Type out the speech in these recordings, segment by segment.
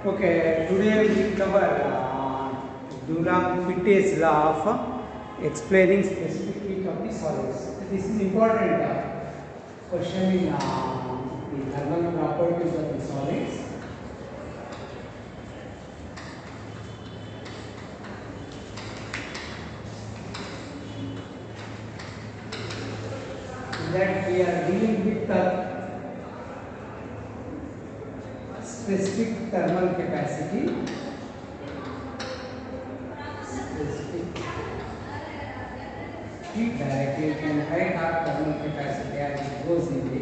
Okay, today we cover Dulong-Fitte's law of explaining specific heat of the solids. This is important question in the thermal properties of the solids. In that we are dealing with the specific thermal capacity, specific heat directly, you can write our thermal capacity as it goes in the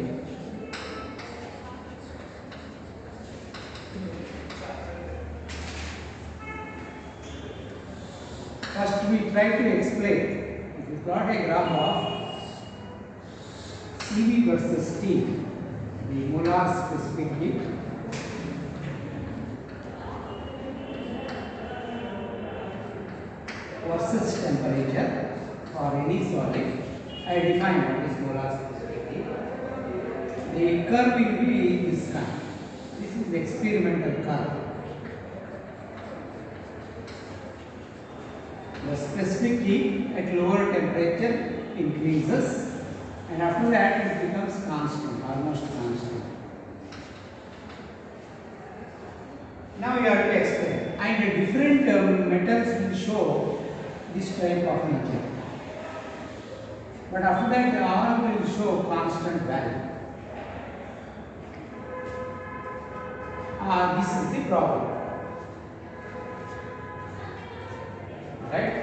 first we try to explain. If you plot a graph of Cv versus T, the molar specific heat, versus temperature for any solid, I define what is molar specific heat. The curve will be this kind. This is the experimental curve. The specific heat at lower temperature increases, and after that it becomes constant, almost constant. Now you have to explain, and different metals will show this type of nature. But after that, all will show constant value. This is the problem. Right?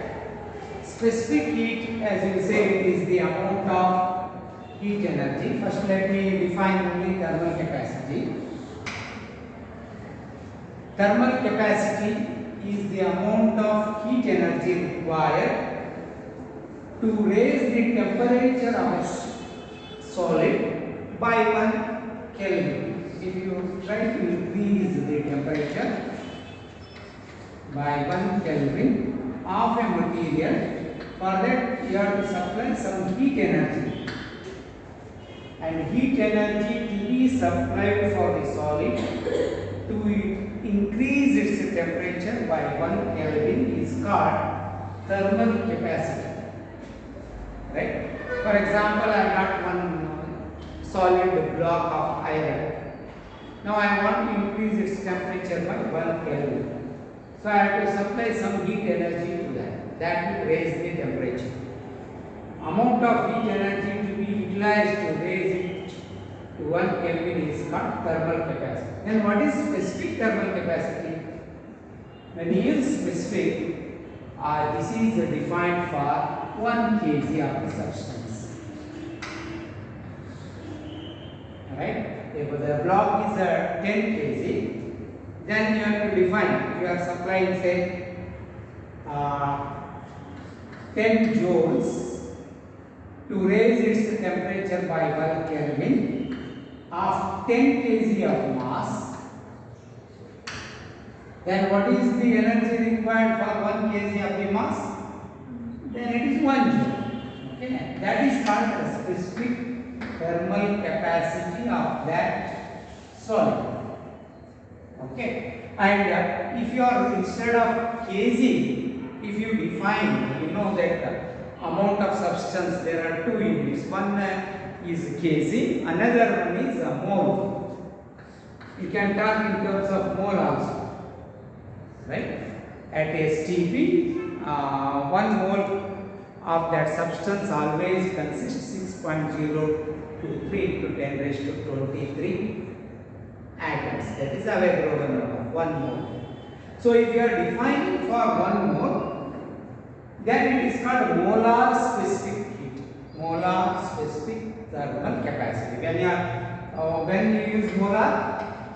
Specific heat, as you say, is the amount of heat energy. First, let me define only thermal capacity. Thermal capacity is the amount of heat energy required to raise the temperature of a solid by 1 Kelvin. If you try to increase the temperature by 1 Kelvin of a material, for that you have to supply some heat energy, and heat energy to be supplied for the solid to increase its temperature by 1 Kelvin is called thermal capacity. Right? For example, I got one solid block of iron. Now I want to increase its temperature by 1 Kelvin. So I have to supply some heat energy to that. That will raise the temperature. Amount of heat energy to be utilized to raise it to 1 Kelvin is called thermal capacity. Then what is specific thermal capacity? When you use specific, this is defined for 1 kg of the substance. Alright? If the block is 10 kg, then you have to define, you are supplying say 10 joules to raise its temperature by 1 Kelvin of 10 kg of mass. Then what is the energy required for 1 kg of the mass? Then it is 1 joule. Okay, that is called the specific thermal capacity of that solid. Okay, and if you are instead of kg, if you define, you know that amount of substance, there are two units. One is kg, another one is mole. You can talk in terms of mole also, right? At STP, 1 mole of that substance always consists 6.023 to 10 raised to 23 atoms. That is Avogadro number, 1 mole. So if you are defining for 1 mole, then it is called molar specific heat, molar specific thermal capacity. When you use molar,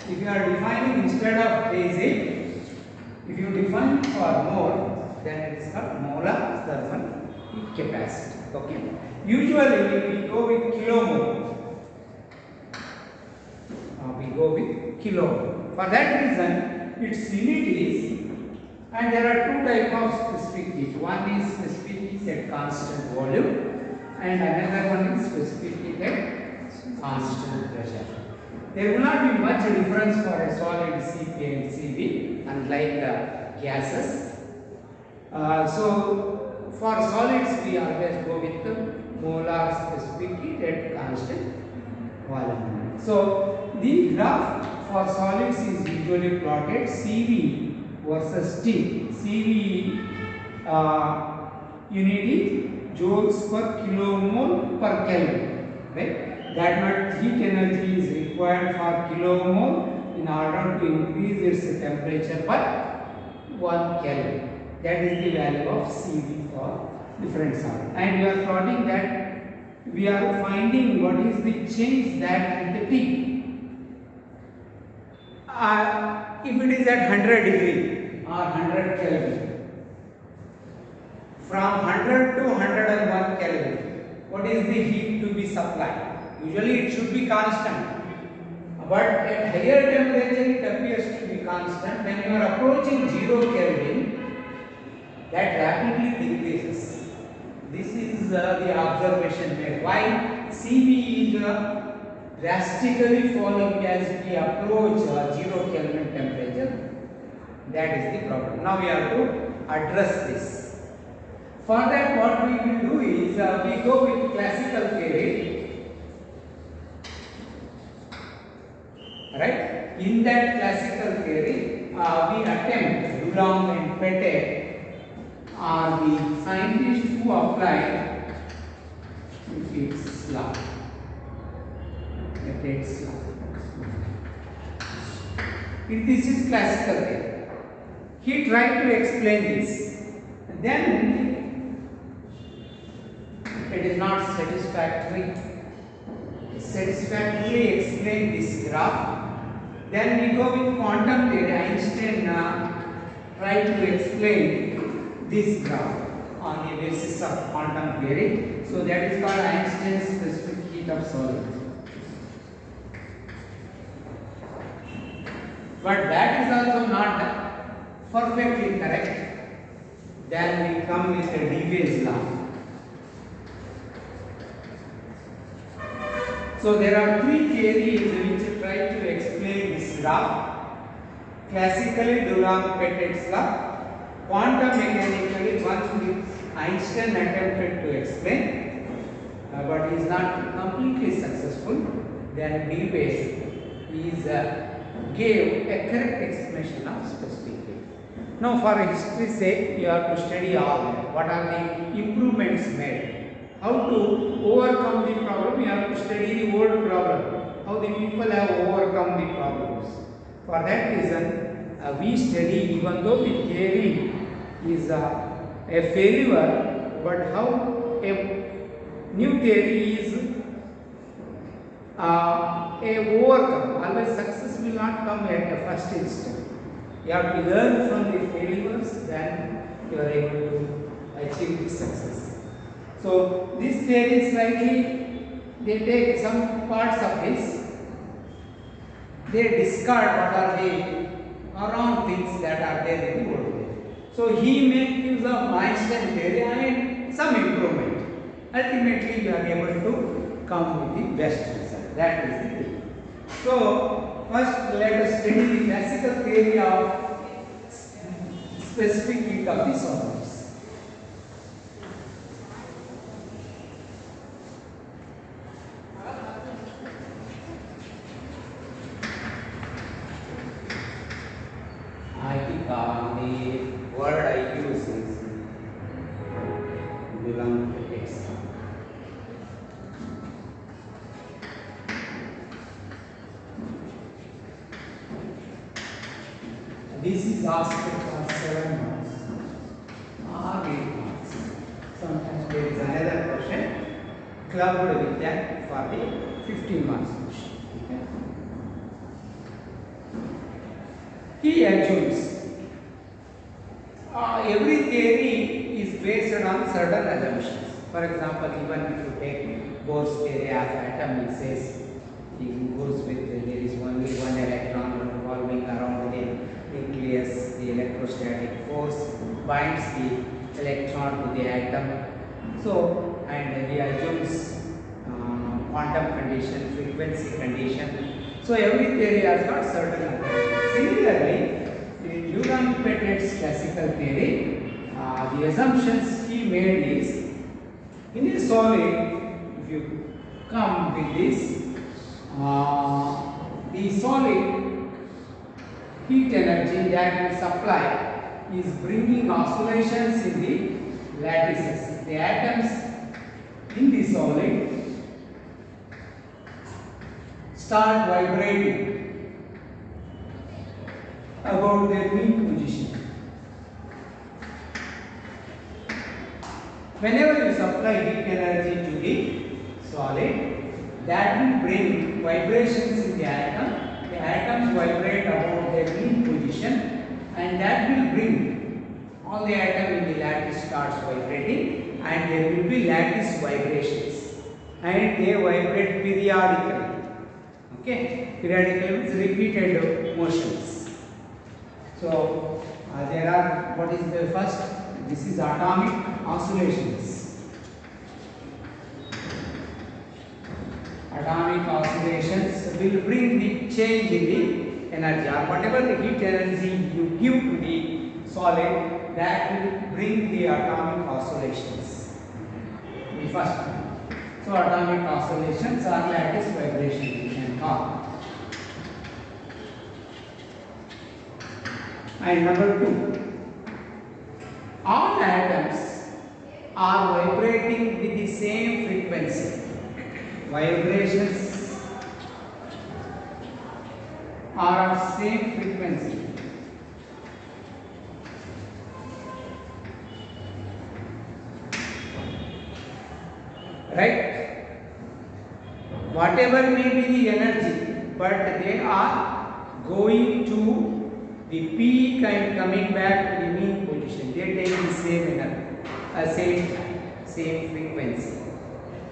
if you are defining instead of kg, if you define for mole, then it is called molar thermal heat capacity. Okay. Usually we go with kilomole. We go with kilomole. For that reason, its unit is, and there are two types of specific heat. One is specific heat at constant volume, and another one is specific heat at constant pressure. There will not be much difference for a solid Cp and Cv, unlike gases. So for solids we always go with the molar specific heat at constant volume. So the graph for solids is usually plotted Cv versus T. Cv unit is joules per kilomole per Kelvin, right? That much heat energy is required for kilomole in order to increase its temperature by 1 Kelvin. That is the value of Cv for different solid. And we are plotting that we are finding what is the change that in the T. If it is at 100 degree or 100 Kelvin, from 100 to 101 Kelvin, what is the heat to be supplied? Usually it should be constant, but at higher temperature it appears to be constant. When you are approaching 0 Kelvin, that rapidly decreases. This is the observation made. Why Cv is drastically falling as we approach 0 Kelvin temperature? That is the problem. Now we have to address this. For that, what we will do is we go with classical theory, right? In that classical theory, we attempt Dulong and Pettit are the scientists who applied Petit's law. Petit's law. This is classical theory. He tried to explain this. Then it is not satisfactorily explain this graph. Then we go with quantum theory. Einstein tried to explain this graph on the basis of quantum theory. So that is called Einstein's specific heat of solids. But that is also not perfectly correct. Then we come with the Dewey's law. So there are three theories which try to explain this graph. Classically, Dulong-Petit's law. Quantum mechanically, one which Einstein attempted to explain, but is not completely successful. Then Dewey gave a correct explanation of specific heat. Now, for history's sake, you have to study all that. What are the improvements made? How to overcome the problem? You have to study the old problem. How the people have overcome the problems. For that reason, we study, even though the theory is a failure, but how a new theory is a overcome. Always success will not come at the first instant. You have to learn from the failures, then you are able to achieve the success. So this theory slightly, they take some parts of this, they discard what are the around things that are there in the world. So he makes use of Einstein theory and some improvement. Ultimately, you are able to come with the best result. That is the thing. So first, let us study the classical theory of specific heat of the solids. The word I use is Dulong-Petit's. This is asked for 7 marks or 8 marks. Sometimes there is another question clubbed with that for the 15 marks question. Okay. He assumes every theory is based on certain assumptions. For example, even if you take Bohr's theory of atom, it says it goes with there is only one electron revolving around the nucleus. The electrostatic force binds the electron to the atom. So, and he assumes quantum condition, frequency condition. So every theory has got certain advantages. Similarly, in Dulong-Petrit's classical theory, the assumptions he made is, in a solid, if you come with this, the solid heat energy that will supply is bringing oscillations in the lattices. The atoms in the solid start vibrating about their mean position. Whenever you supply heat energy to the solid, that will bring vibrations in the atom. The atoms vibrate about their mean position, and that will bring all the atom in the lattice starts vibrating, and there will be lattice vibrations, and they vibrate periodically. Okay, periodical means repeated motions. So there are, what is the first? This is atomic oscillations. Atomic oscillations will bring the change in the energy, or whatever the heat energy you give to the solid, that will bring the atomic oscillations. The first one. So atomic oscillations are lattice vibration. And number 2, all atoms are vibrating with the same frequency. Vibrations are of same frequency. Right? Whatever may be the energy, but they are going to the peak and coming back to the mean position. They take the same energy, same frequency.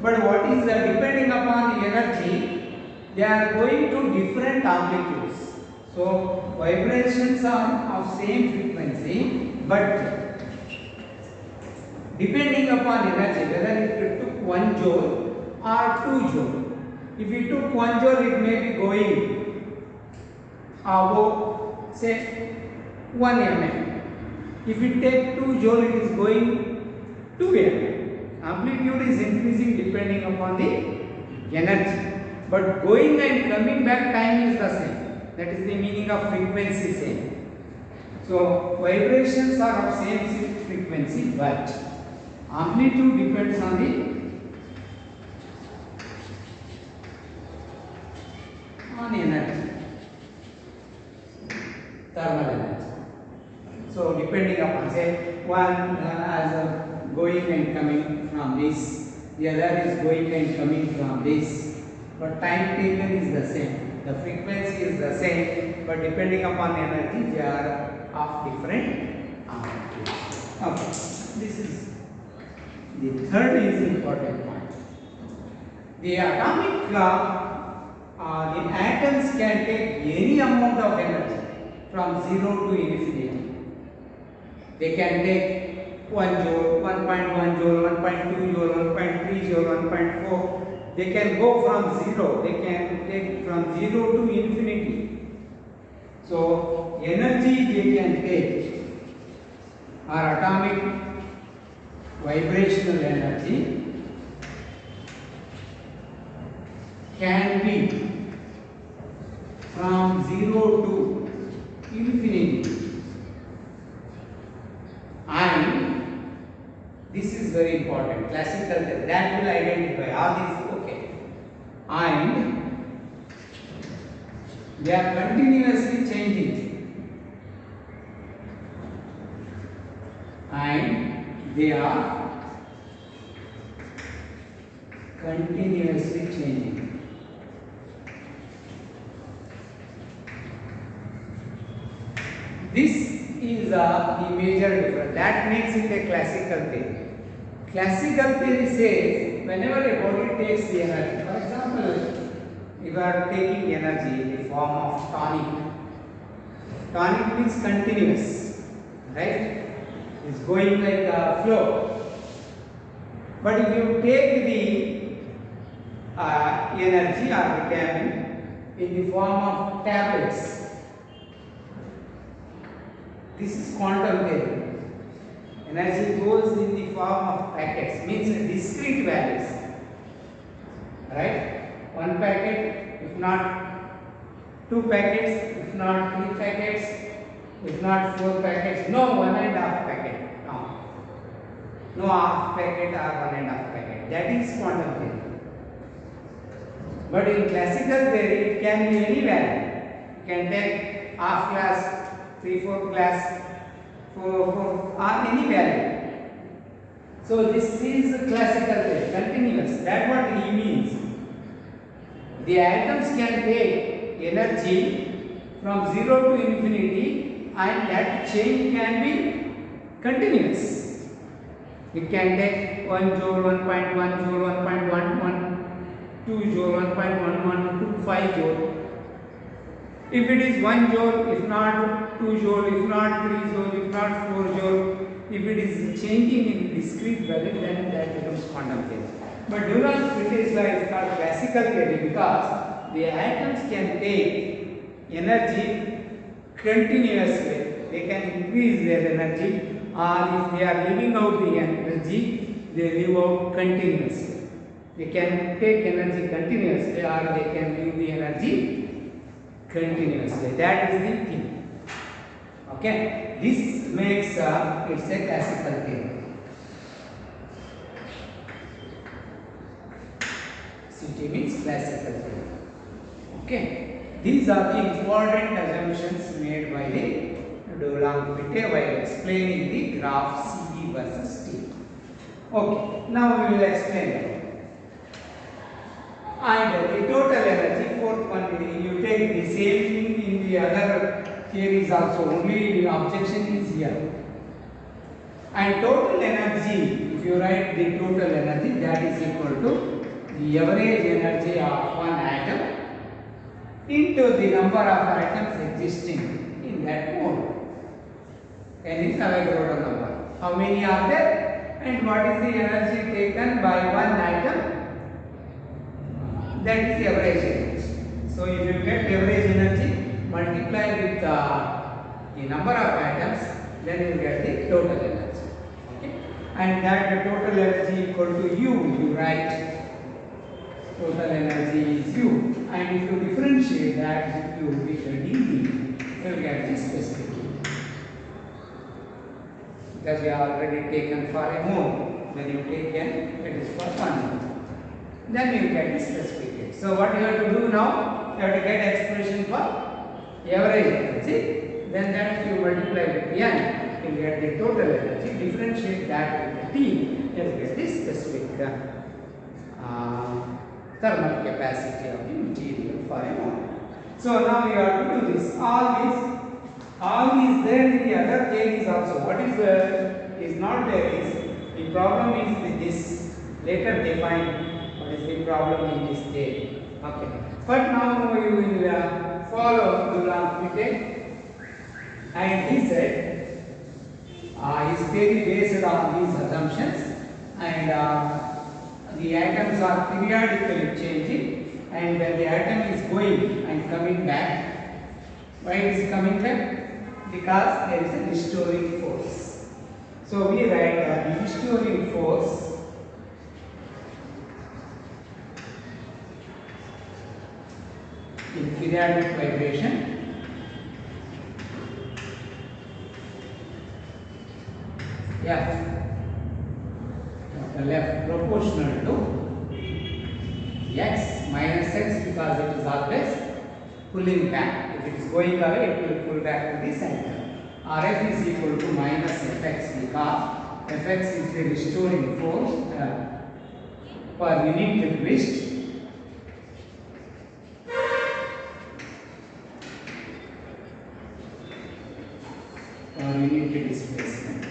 But what is depending upon the energy, they are going to different amplitudes. So vibrations are of same frequency, but depending upon energy, whether it took 1 joule or 2 joule. If we took 1 joule, it may be going above, say, 1 mm. If we take 2 joule, it is going 2 mm. Amplitude is increasing depending upon the energy. But going and coming back time is the same. That is the meaning of frequency same. So vibrations are of same frequency, but amplitude depends on the energy, thermal energy. So depending upon, say, one as going and coming from this, the other is going and coming from this, but time taken is the same, the frequency is the same, but depending upon energy they are of different amplitudes. Okay, this is the third is important point. The atomic the atoms can take any amount of energy from 0 to infinity. They can take 1 joule, 1.1 joule, 1.2 joule, 1.3 joule, 1.4. They can go from 0. They can take from 0 to infinity. So energy they can take are atomic vibrational energy can be from 0 to infinity, and this is very important, classical that will identify all these, okay, and they are continuously changing, and they are continuously changing. This is the major difference. That makes it a classical theory. Classical theory says whenever a body takes the energy, for example, you are taking energy in the form of tonic. Tonic means continuous, right? It's going like a flow. But if you take the energy or vitamin in the form of tablets. This is quantum theory. Energy goes in the form of packets, means discrete values. Right? One packet, if not two packets, if not three packets, if not four packets, no one and a half packet. No. No half packet or one and a half packet. That is quantum theory. But in classical theory, it can be any value. You can take half class, 3/4 class, 4/4, or any value. So this is classical theory, continuous. That's what he means. The atoms can take energy from 0 to infinity, and that change can be continuous. It can take 1 joule, 1.1 joule, 1.11, 2 joule, 1.11, 2.5 joule. If it is 1 joule, if not 2 joule, if not 3 joule, if not 4 joule, if it is changing in discrete value, then that becomes quantum theory. But Dulong-Petty's law is called classical theory because the atoms can take energy continuously. They can increase their energy, or if they are leaving out the energy, they leave out continuously. They can take energy continuously, or they can leave the energy continuously. That is the thing. Okay, this makes it's a classical theory. CT means classical theory. Okay, these are the important assumptions made by the Dulong-Petty while explaining the graph CD versus T. Okay, now we will explain it. And the total energy, fourth one, you take the same thing in the other theories also, only the objection is here. And total energy, if you write the total energy, that is equal to the average energy of one atom into the number of atoms existing in that mode. N is Avogadro number. How many are there? And what is the energy taken by one atom? That is the average energy. So if you get average energy, multiply with the number of atoms, then you get the total energy. Okay? And that the total energy equal to U, you write total energy is U. And if you differentiate that with U with dV, you will get the specific U. Because we have already taken for a mole, when you take N, it is for one mole. Then you get the specific heat. So what you have to do now? You have to get expression for average energy. Then that you multiply with N, you get the total energy. Differentiate that with the T, you get the specific thermal capacity of the material for a mole. So now you have to do this. All is there in the other theories also. What is there is not there is the problem is with this. Later define what is the problem in this theory. Okay. But now we will follow Dulong-Petty, and he said his theory based on these assumptions, and the atoms are periodically changing, and when the atom is going and coming back, why it is coming back? Because there is a restoring force. So we write the restoring force in periodic vibration F, the left proportional to x minus x, because it is always pulling back. If it is going away, it will pull back to the center. Rf is equal to minus fx, because fx is the restoring force per unit twist. Unit displacement.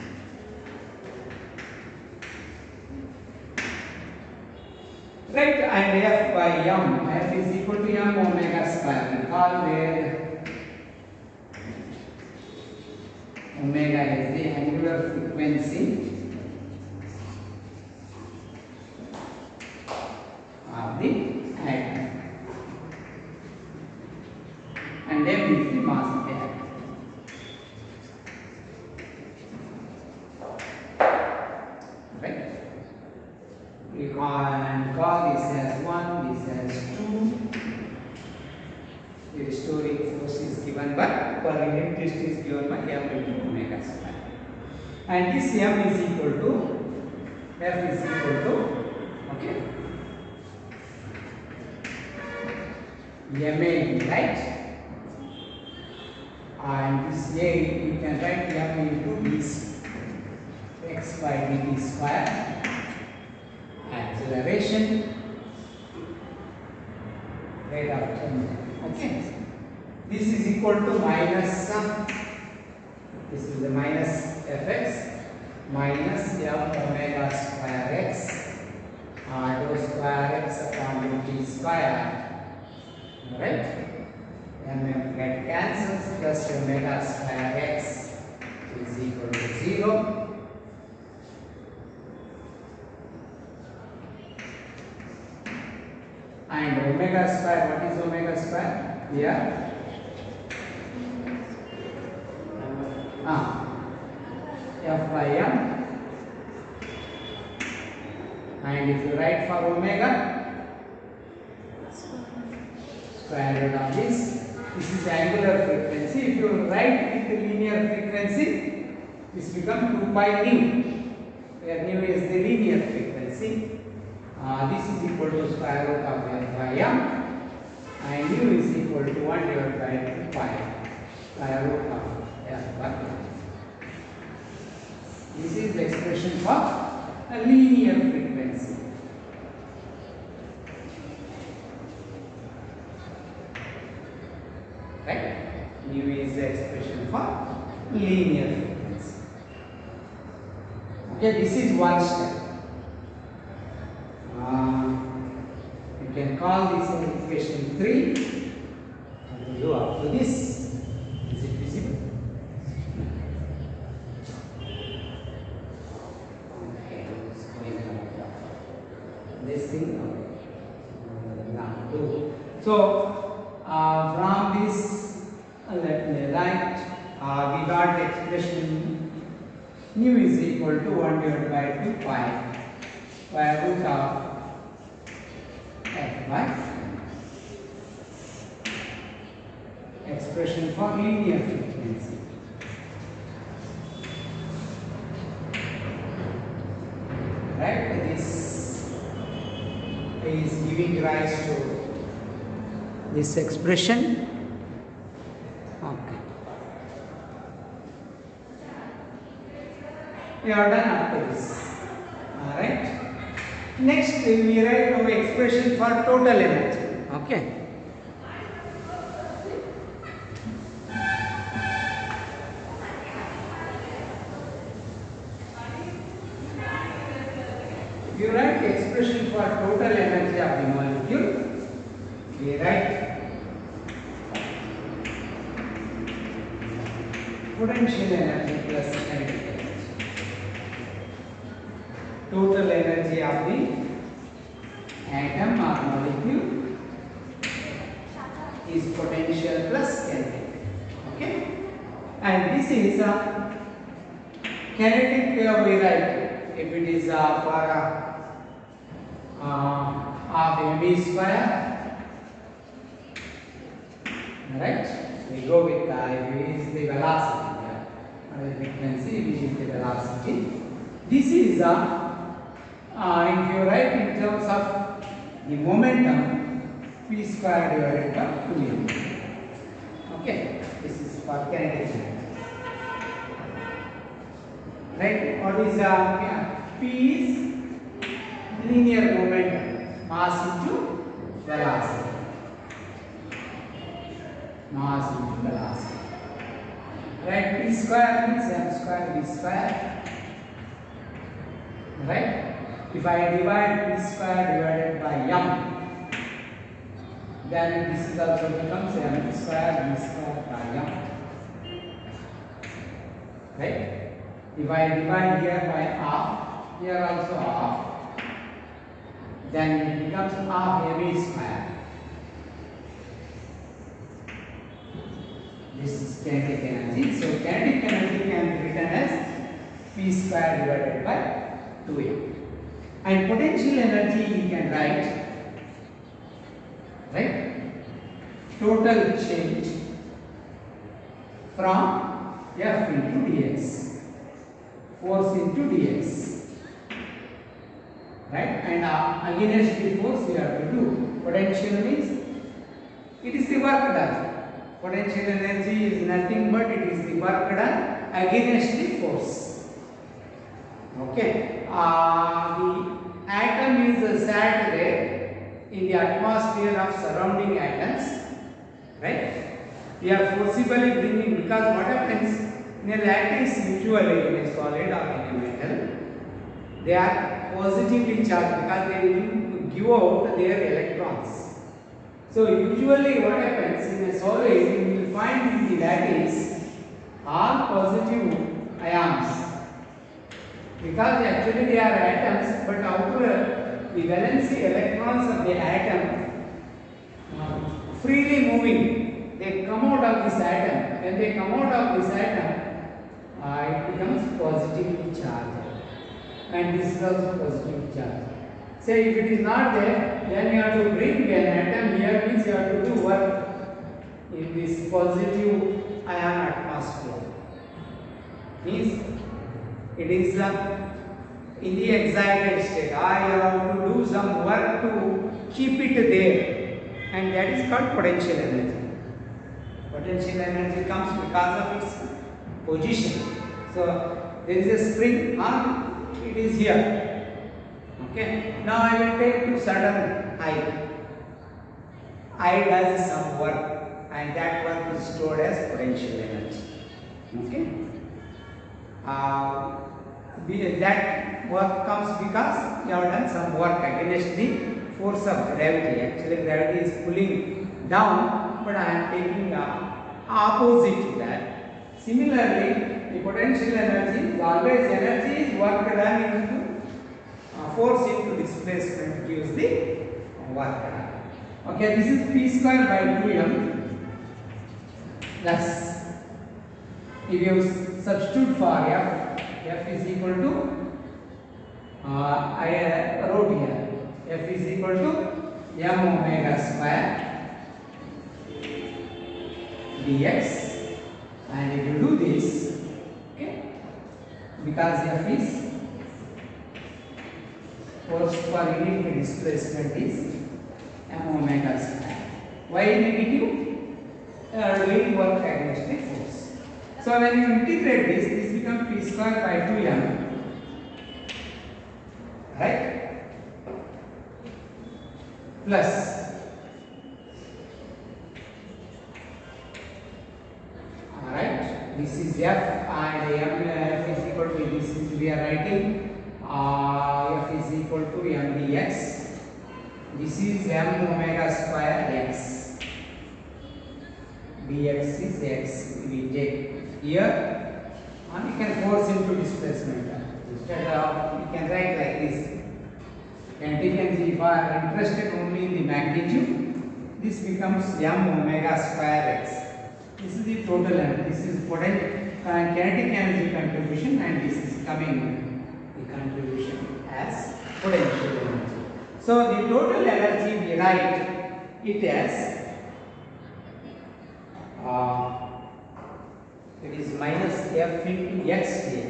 Right, and F by m, F is equal to m omega square. We call where omega is the angular frequency of the atom. and m is the mass of the atom. Right? We can call this as 1, this as 2. The restoring force is given by per unit twist is given by m into omega square. And this m is equal to F is equal to, okay, ma, right? And this a you can write m into this x by dt square. Acceleration, rate of change. Okay, this is equal to minus this is the minus fx minus m omega square x dou square x upon dt square. Right? M get cancels plus omega square x is equal to 0. And omega square, what is omega square? Here. F by m. And if you write for omega, square root of this is angular frequency. If you write with linear frequency, this becomes 2 pi nu, where nu is the linear frequency. This is equal to square root of f by m, and nu is equal to 1 divided by 2 pi square root of f by m. This is the expression for a linear frequency. Right? Nu is the expression for linear frequency. Okay, this is one step. You can call this equation 3 and go up to this. Is it visible? Okay, this thing. Now, do. So, from this, let me write, we got the expression nu is equal to 1 divided by 2 pi square root of f by expression for linear frequency. Right? This is giving rise to this expression. Okay. We are done after this. Alright. Next, we write our expression for total energy. Okay. You write the expression for total energy of the molecule. We write potential energy plus kinetic energy. Total energy of the atom or molecule is potential plus kinetic. Okay, and this is a kinetic we write if it is for half mv square. Right? We go with v is the velocity. The frequency, v is the velocity. This is if you write in terms of the momentum, p square divided by 2m. Okay, this is for kinetic energy. Right? What is p is linear momentum, mass into velocity. Mass into velocity. Right? P square means m square v square. Right? If I divide p square divided by m, then this is also becomes m square v square by m. Right? If I divide here by half, here also half, then it becomes half mv square. This is kinetic energy. So kinetic energy can be written as P square divided by 2m. And potential energy we can write, right? Total change from F into dx, force into dx, right? And against the force we have to do. Potential means it is the work done. Potential energy is nothing but it is the work done against the force. Okay. The atom is sat there in the atmosphere of surrounding atoms, right? We are forcibly bringing, because what happens in a lattice, usually in a solid or in a metal, they are positively charged because they will give out their electrons. So usually what happens in a solid, you will find in the lattice all positive ions, because actually they are atoms, but outer the valency electrons of the atom freely moving, they come out of this atom. When they come out of this atom, it becomes positively charged, and this is also positive charge. Say if it is not there, then you have to bring an atom here, means you have to do work in this positive ion atmosphere. Means it is in the excited state. I have to do some work to keep it there, and that is called potential energy. Potential energy comes because of its position. So there is a spring on, it is here. Okay. Now I will take to certain height. I does some work, and that work is stored as potential energy. Okay. That work comes because you have done some work against the force of gravity. Actually gravity is pulling down, but I am taking opposite to that. Similarly, the potential energy is always energy is work done into force into displacement gives the work done. Okay, this is P square by 2m plus, if you substitute for F is equal to I wrote here, F is equal to m omega square dx, and if you do this, okay, because F is force per unit displacement is m omega square. Why negative? Doing work against the force. So when you integrate this, this becomes P square by 2m, right? Plus this is F, and m is equal to, this is we are writing F is equal to m dx. This is m omega square x. Dx is x. We take here, and you can force into displacement. Instead of, you can write like this. And you can see, if I am interested only in the magnitude, this becomes m omega square x. This is the total energy. This is potential kinetic energy contribution, and this is coming the contribution as potential energy. So the total energy we write it as it is minus F into x dx.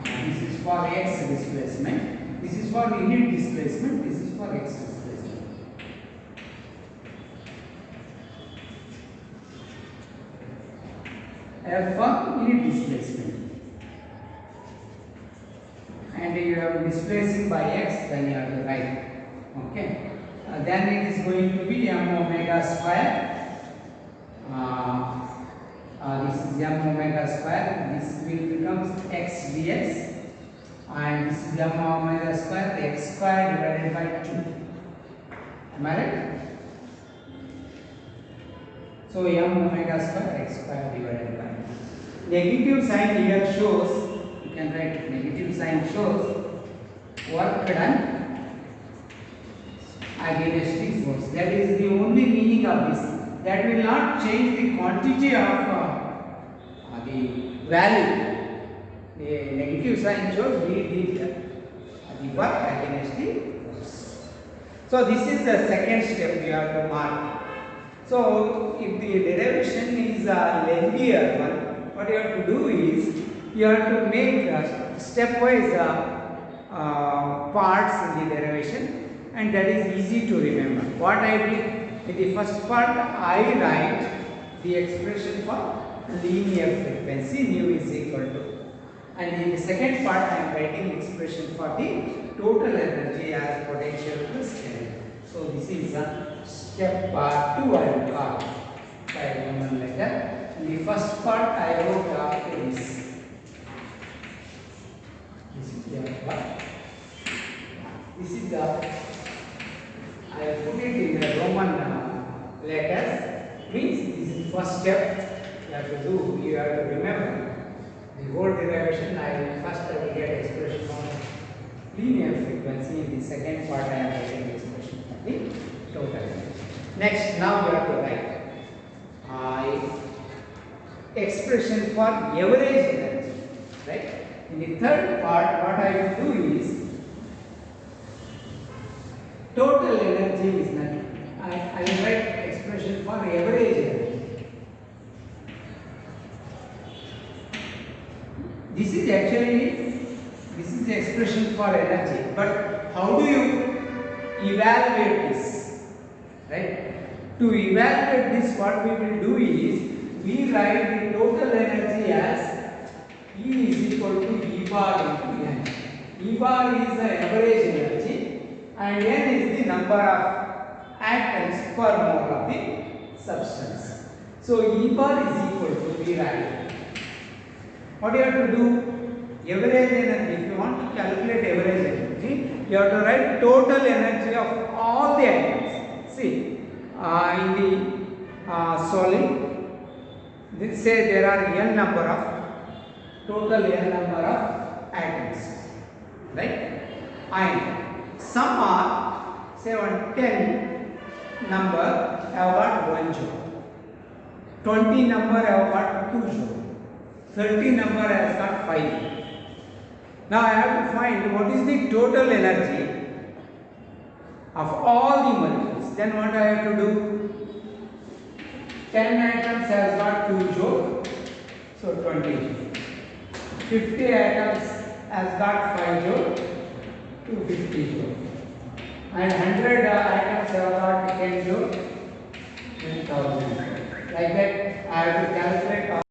This is for x displacement. This is for unit displacement. This is for x displacement. F for unit displacement. And you have displacing by x, then you have to write. Okay. Then it is going to be m omega square. This is m omega square. This will become x dx, and this is m omega square x square divided by 2. Am I right? So m omega square x square divided by 2. Negative sign here shows, you can write negative sign shows work done against the force. That is the only meaning of this. That will not change the quantity of the value. The negative sign shows we did the work against the force. So this is the second step we have to mark. So if the derivation is a lengthier one, what you have to do is you have to make stepwise parts in the derivation, and that is easy to remember. What I did in the first part, I write the expression for linear frequency nu is equal to, and in the second part I am writing expression for the total energy as potential plus energy. So this is a step part 2 I will call by Roman letter. In the first part I wrote this. This is the part. This is the, I put it in the Roman letters. Means this is first step you have to do. You have to remember the whole derivation. First I will get expression on linear frequency. In the second part I am writing expression for the total energy. Next, now we have to write expression for average energy, right? In the third part, what I will do is total energy is nothing. I will write expression for average energy. This is the expression for energy, but how do you evaluate this, right? To evaluate this, what we will do is we write the total energy as E is equal to E bar into N. E bar is the average energy and N is the number of atoms per mole of the substance. So E bar is equal to, we write, what you have to do? Average energy. If you want to calculate average energy, you have to write total energy of all the atoms. See, in the solid, let's say there are n number of total n number of atoms, right? And some are, say, 10 number have got 1 joule, 20 number have got 2 joule, 30 number has got 5 joule. Now I have to find what is the total energy of all the molecules. Then what I have to do? 10 atoms has got 2 joule, so 20 joule. 50 atoms has got 5 joule, 250 joule. And 100 atoms have got 10 joule, 10,000. Like that I have to calculate